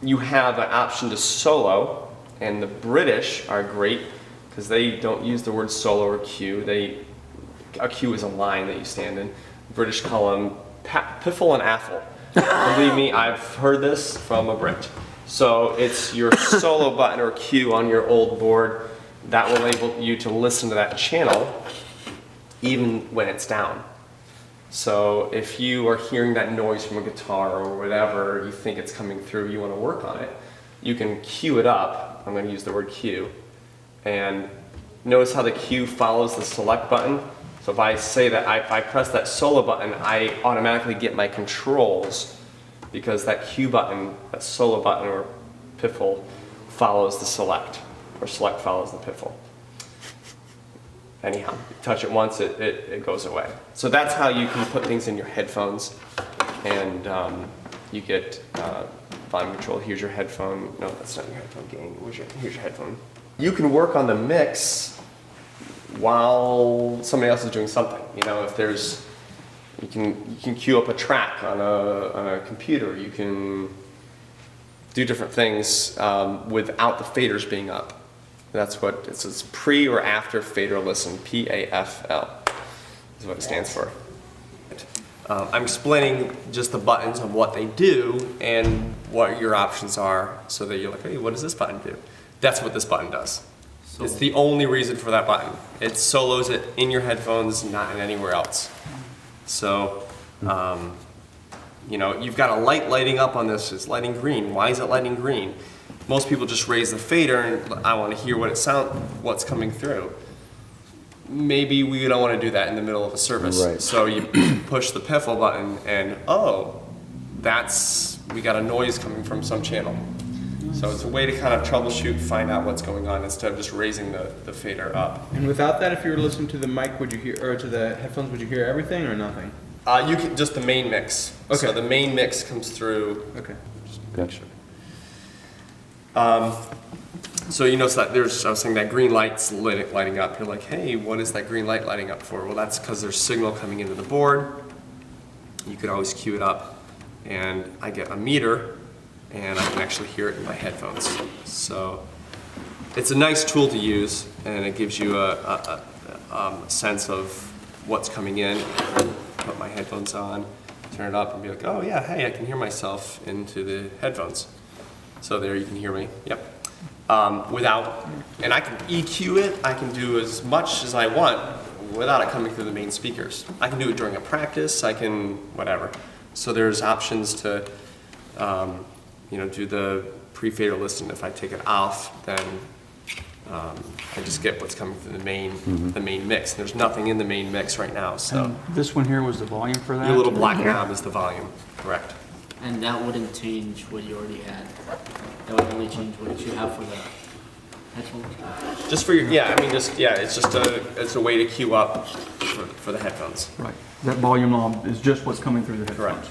you have an option to solo, and the British are great because they don't use the word solo or cue. A cue is a line that you stand in. The British call them piffle and affle. Believe me, I've heard this from a Brit. So it's your solo button or cue on your old board that will enable you to listen to that channel even when it's down. So if you are hearing that noise from a guitar or whatever, you think it's coming through, you want to work on it, you can cue it up. I'm going to use the word cue. And notice how the cue follows the select button. So if I say that, if I press that solo button, I automatically get my controls because that cue button, that solo button or piffle, follows the select, or select follows the piffle. Anyhow, you touch it once, it goes away. So that's how you can put things in your headphones, and you get volume control. Here's your headphone. No, that's not your headphone gain. Here's your headphone. You can work on the mix while somebody else is doing something. You know, if there's, you can queue up a track on a computer. You can do different things without the faders being up. That's what it says, pre or after fader listen, PAFL is what it stands for. I'm explaining just the buttons of what they do and what your options are so that you're like, hey, what does this button do? That's what this button does. So it's the only reason for that button. It solos it in your headphones, not in anywhere else. So, you know, you've got a light lighting up on this. It's lighting green. Why is it lighting green? Most people just raise the fader and I want to hear what's coming through. Maybe we don't want to do that in the middle of a service. Right. So you push the piffle button and we got a noise coming from some channel. So it's a way to kind of troubleshoot, find out what's going on instead of just raising the fader up. And without that, if you were listening to the mic, would you hear, or to the headphones, would you hear everything or nothing? You can just the main mix. Okay. So the main mix comes through. Okay. Gotcha. So you notice that I was saying that green light's lighting up. You're like, hey, what is that green light lighting up for? Well, that's because there's signal coming into the board. You could always cue it up, and I get a meter, and I can actually hear it in my headphones. So it's a nice tool to use, and it gives you a sense of what's coming in. Put my headphones on, turn it up, and be like, oh yeah, hey, I can hear myself into the headphones. So there you can hear me, yep. And I can EQ it, I can do as much as I want without it coming through the main speakers. I can do it during a practice, I can, whatever. So there's options to, you know, do the pre-fader listen. If I take it off, then I just get what's coming through the main mix. There's nothing in the main mix right now, so. And this one here was the volume for that? Your little black knob is the volume, correct. And that wouldn't change what you already had. That would only change what you have for the headphones. Just for your, yeah, I mean, it's a way to queue up for the headphones. Right. That volume knob is just what's coming through the headphones. Correct.